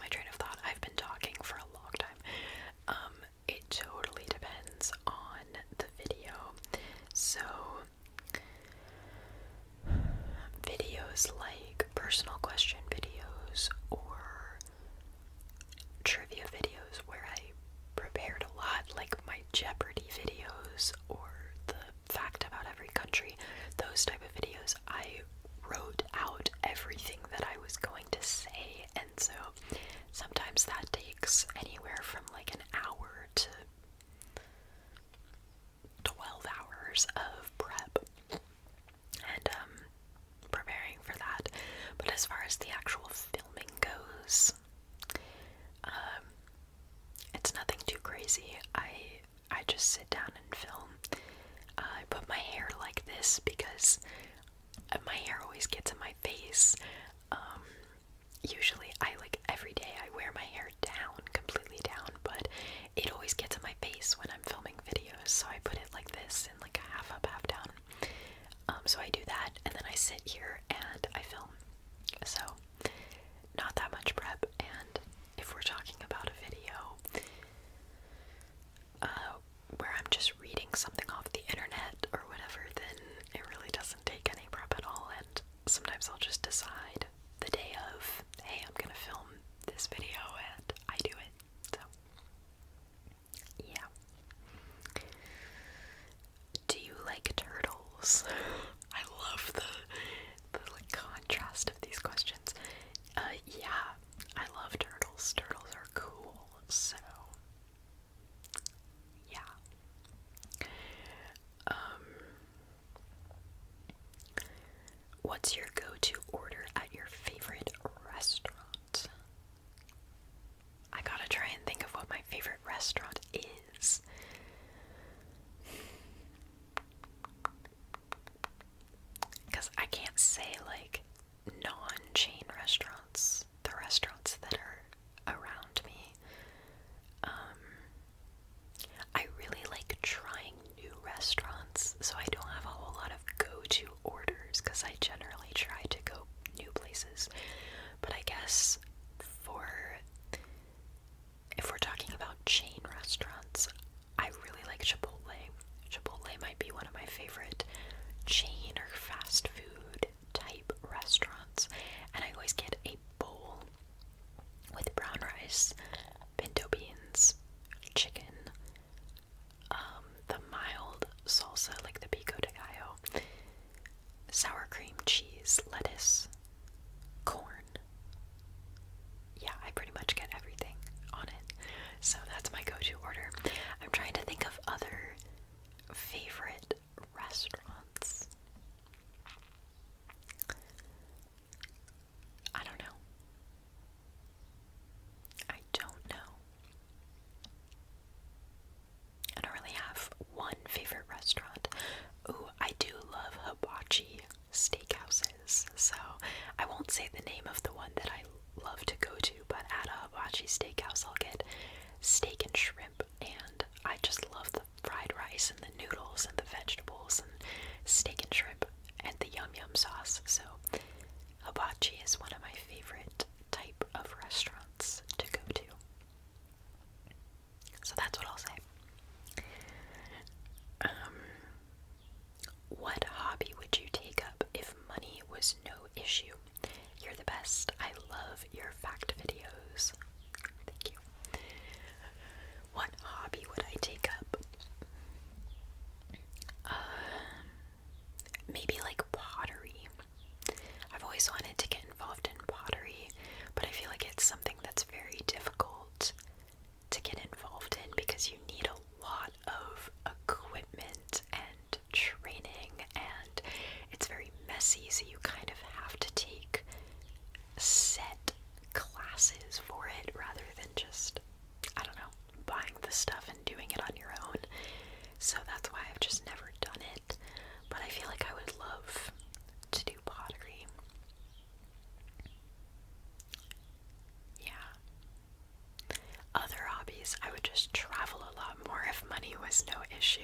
countries. I would just travel a lot more if money was no issue.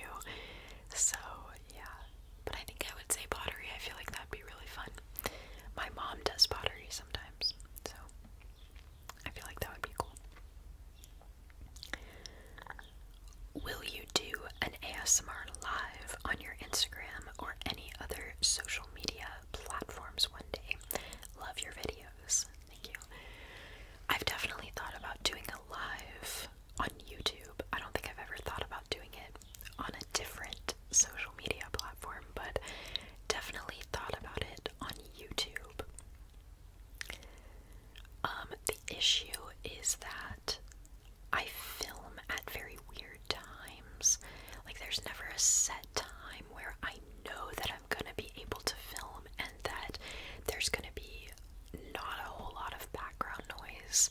So, yeah. But I think I would say pottery. I feel like that'd be really fun. My mom does pottery sometimes, so I feel like that would be cool. Will you do an ASMR live on your Instagram or any other social media platforms one day? Love your videos. Thank you. I've definitely thought about doing a live on YouTube. I don't think I've ever thought about doing it on a different social media platform, but definitely thought about it on YouTube. The issue is that I film at very weird times. Like, there's never a set time where I know that I'm gonna be able to film and that there's gonna be not a whole lot of background noise.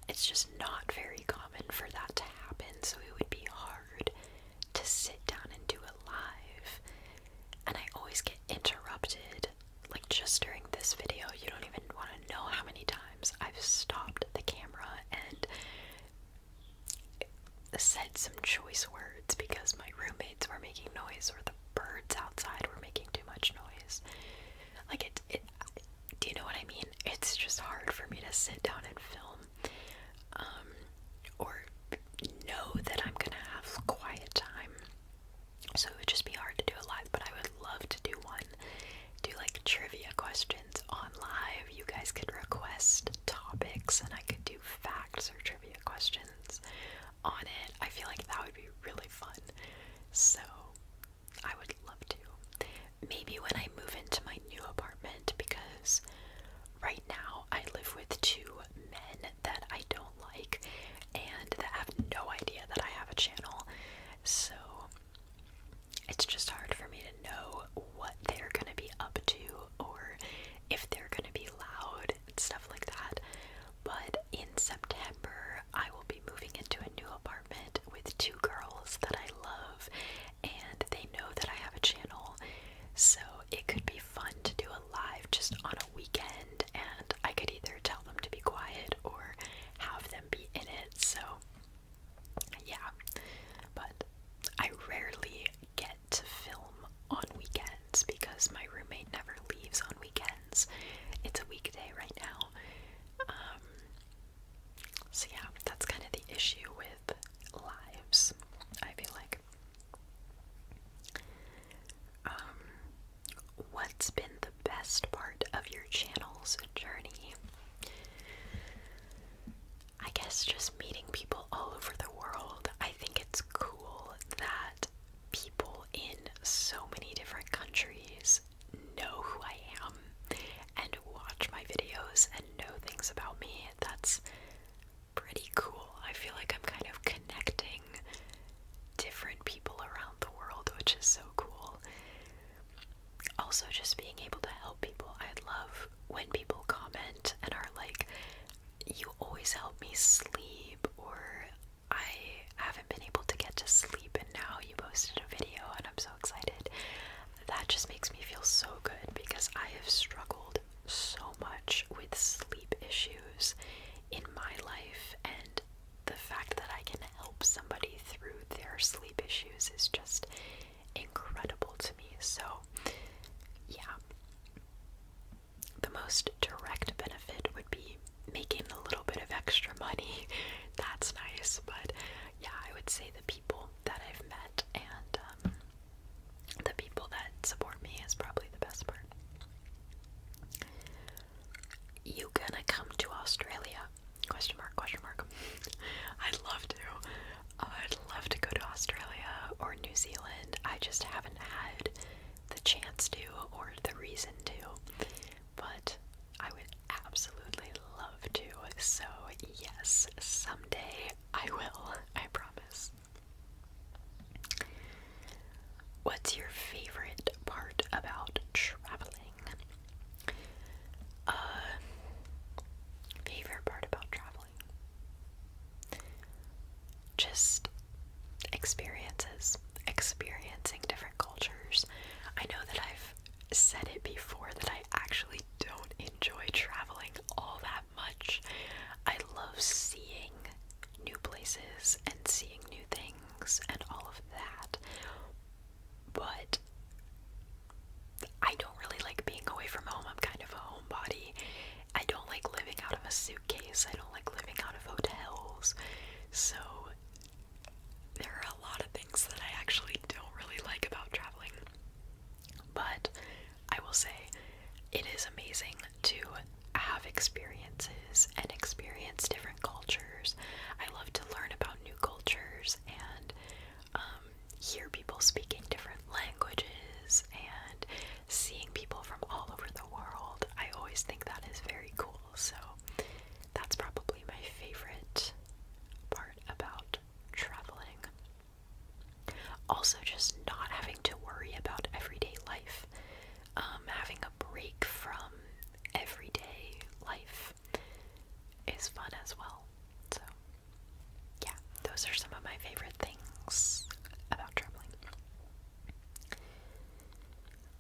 It's just not very common for that to happen, so it would be hard to sit down and do it live. And I always get interrupted. Like, just during this video, you don't even want to know how many times I've stopped the camera and said some choice words because my roommates were making noise or the birds outside were making too much noise. Like, do you know what I mean? It's just hard for me to sit down and film, or know that I'm gonna have quiet time. So it would just be hard to do it live, but I would love to do one. Do like trivia questions on live. You guys could request topics and I could do facts or trivia questions on it. I feel like that would be really fun. So I would love to. Maybe when I move into my new apartment, because right now I live with two men that I don't like and that have no idea that I have a channel. So it's just hard for me to know what they're gonna be up to or if they're gonna be loud and stuff like that. But in September, I will be moving into a new apartment with two girls that I love, and they know that I have a channel, so it could be fun to do a live just on a weekend, and I could either tell them to be quiet or have them be in it. So yeah, but I rarely get to film on weekends because my roommate never leaves on weekends. It's a weekday right now. So yeah, that's kind of the issue with lives, I feel like. What's been the best part of your channel's journey? I guess just meeting people all over the world. I think it's cool that people in so many different countries know who I am and watch my videos and know things about me. That's pretty cool. I feel like I'm kind of connecting different people around the world, which is so cool. Also, just being able to help people. I love when people comment and are like, you always help me sleep, or I haven't been able to get to sleep and now you posted a video and I'm so excited. That just makes me feel so good because I have struggled so much with sleep issues in my life, and the fact that I can help somebody through their sleep issues is just incredible to me. So yeah, the most direct benefit would be making a little bit of extra money. That's nice. But yeah, I would say the people that I've met and the people that support me is probably the best part. You gonna come to Australia? Question mark, question mark. I'd love to. I'd love to go to Australia or New Zealand. I just haven't had the chance to or the reason to. But I would absolutely love to. So yes, someday I will. I promise. What's your favorite part about traveling? Favorite part about traveling? Just experiences. Experiencing different cultures. I know that I've said it before that I actually don't enjoy traveling all that much. I love seeing new places a suitcase. I don't like living out of hotels. So there are a lot of things that I actually don't really like about traveling. But I will say it is amazing to have experiences and experience different cultures. I love to learn about new cultures and hear people speaking different languages and seeing people from all over the world. I always think that is very cool. So that's probably my favorite part about traveling. Also, just not having to worry about everyday life. Having a break from everyday life is fun as well. So, yeah, those are some of my favorite things about traveling.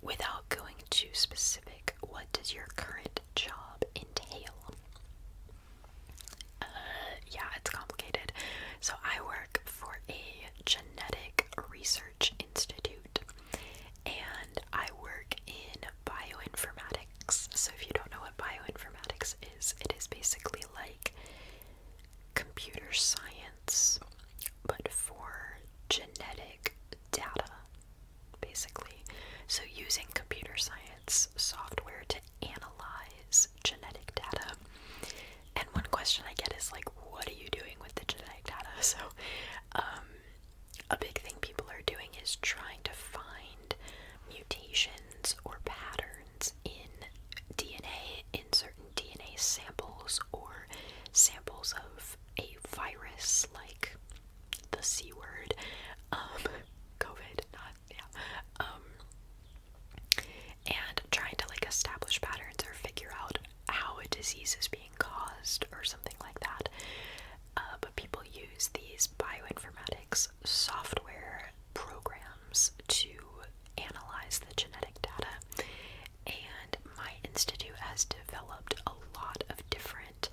Without going too specific, what does your current job entail? Yeah, it's complicated. So I work for a genetic research institute, and I work in bioinformatics. So if you don't know what bioinformatics is, it is basically like computer science, but for genetic data, basically. So using computer science software to analyze genetic data. And one question I get is like, what are you doing with the genetic data? So, a big thing people are doing is trying to find mutations or patterns in DNA, in certain DNA samples, or samples of a virus like the C word, COVID, not, yeah, and trying to like establish patterns or figure out how a disease is being caused or something like that. But people use these bioinformatics software programs to analyze the genetic data, and my institute has developed a lot of different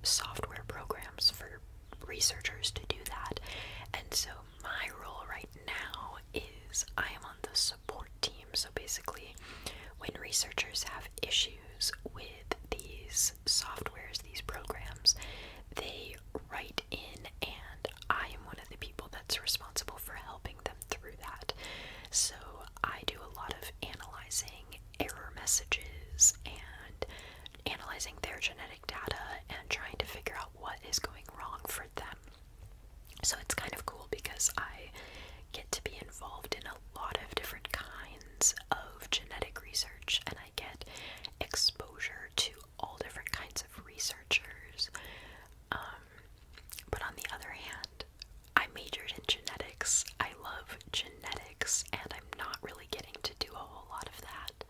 software programs for researchers to do that. And so my role right now is I am on the support team. So basically, when researchers have issues with these softwares, these programs, they write in, and I am one of the people that's responsible for helping them through that. So I do a lot of analyzing error messages and analyzing their genetic data and trying to figure out what is going wrong for them. So it's kind of cool because I get to be involved in a lot of different kinds of genetic research, and I get exposure to all different kinds of researchers. But on the other hand, I majored in genetics. I love genetics, and I'm not really getting to do a whole lot of that,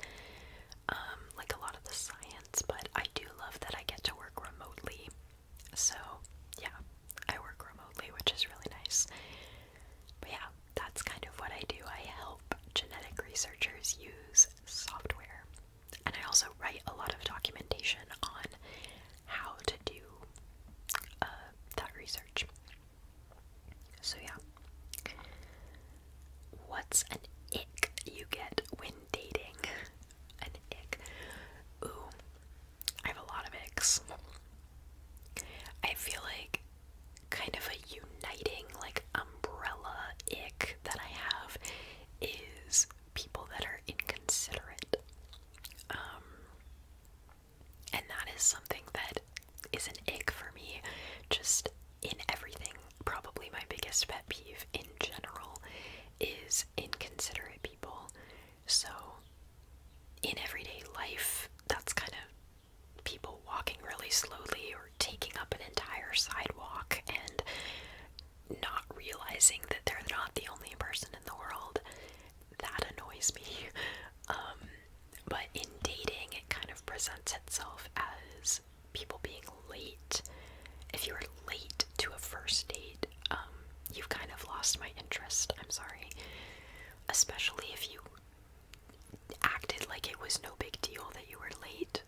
like a lot of the science, but I do love that I get to work remotely. So yeah, I work remotely, which is really nice. But yeah, that's kind of what I do. I help genetic researchers use software, and I also write a lot of documentation on how to do that research. So yeah. What's an ick you get when dating? An ick. Ooh, I have a lot of icks. I feel like kind of a uniting, like, umbrella ick that I have is people that are inconsiderate. And that is something that is an ick for me, just in everything. Probably my biggest pet peeve in general is inconsiderate people. So, in everyday life, that's kind of people walking really slowly or taking up an entire sidewalk and not realizing that they're not the only person in the world. That annoys me. But in dating, it kind of presents itself as people being late. If you're late to a first date, you've kind of lost my interest. I'm sorry. Especially if you acted like it was no big deal that you were late.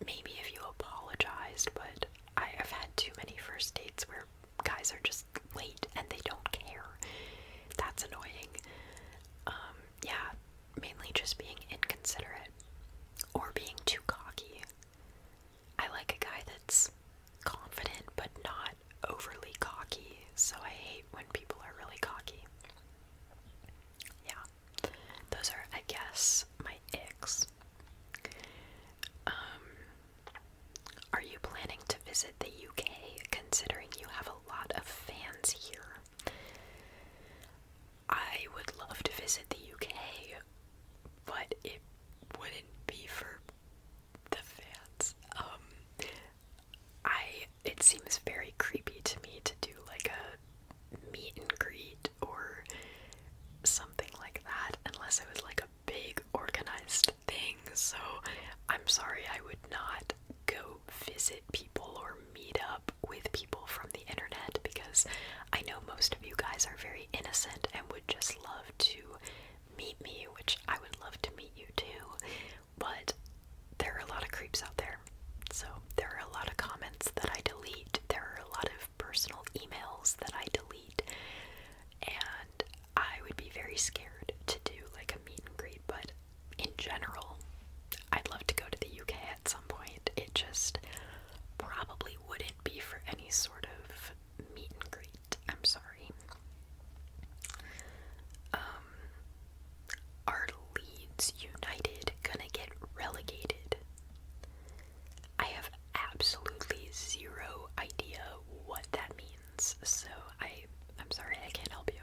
Maybe if you apologized, but I have had too many first dates where guys are just late and they don't care. That's annoying. Yeah, mainly just being inconsiderate or being too cocky. I like a guy visit the UK, considering you have a lot of fans here. I would love to visit the UK, but it wouldn't be for the fans. It seems very creepy to me to do like a meet and greet or something like that, unless it was like a big organized thing. So I'm sorry, I would not go visit people or meet up with people from the internet, because I know most of you guys are very innocent and would just love to meet me, which I would love to meet you too, but there are a lot of creeps out there. So there are a lot of comments that I delete, there are a lot of personal emails that I delete, and I would be very scared to do like a meet and greet. But in general, I'd love to go to the UK at some point. It just probably wouldn't be for any sort of meet and greet. I'm sorry. Are Leeds United gonna get relegated? I have absolutely zero idea what that means, so I'm sorry, I can't help you.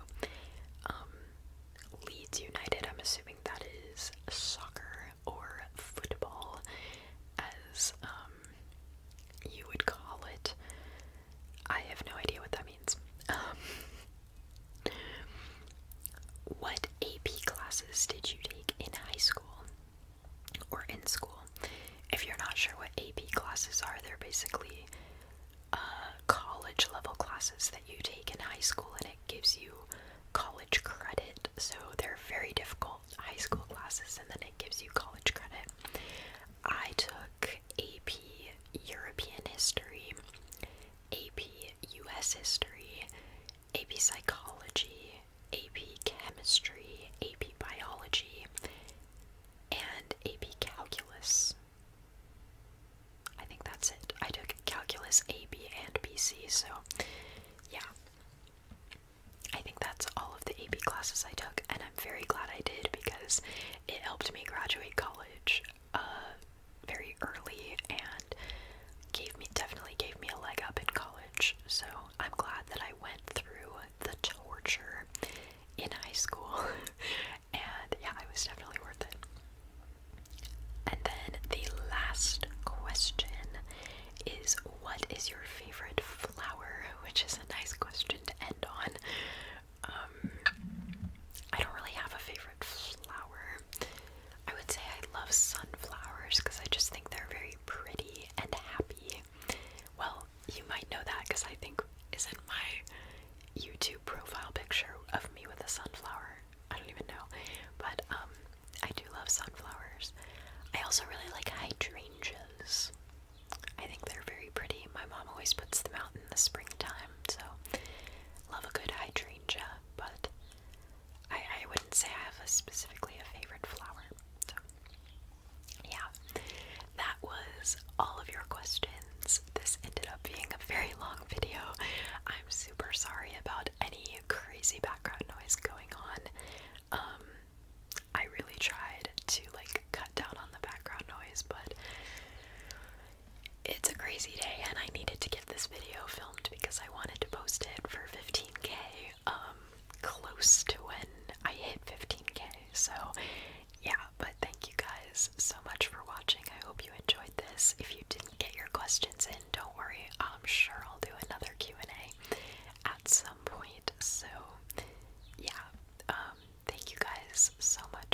Leeds United, I'm assuming that is soccer or football, as you would call it. I have no idea what that means. What AP classes did you take in high school or in school? If you're not sure what AP classes are, they're basically college level classes that you take in high school, and it gives you college credit. So they're very difficult high school classes, and then it gives you college credit. I took AP European History, AP US History, AP Psychology, AP Chemistry, AP Biology, and AP Calculus. I think that's it. I took Calculus A, B, and BC, so yeah. I think that's all of the AP classes I took, and I'm very glad I did, because it helped me graduate college very early, and definitely gave me a leg up in college. So I'm glad that I went through the torture in high school, and yeah, it was definitely worth it. And then the last question is, what is your favorite flower? Which is a nice question to end on. I don't really have a favorite flower. I would say I love sunflowers because I just think they're very pretty and happy. Well, you might know that because I think, isn't my YouTube profile picture of me with a sunflower? I don't even know. But I do love sunflowers. I also really like hydrangeas. I think they're very pretty. My mom always puts them out in the springtime, so love a good hydrangea, but I wouldn't say I have specifically a favorite flower. So yeah, that was all of your questions. This ended up being a very long video. I'm super sorry about any crazy background noise going on. I really tried to like cut down on the background noise, but it's a crazy day and I needed to get this video filmed because I wanted to post it for 15k, close to when I hit 15k. So yeah, but thank you guys so much for watching. I hope you enjoyed this. If you didn't get your questions in, don't worry, I'm sure I'll do another Q&A at some point. So yeah, thank you guys so much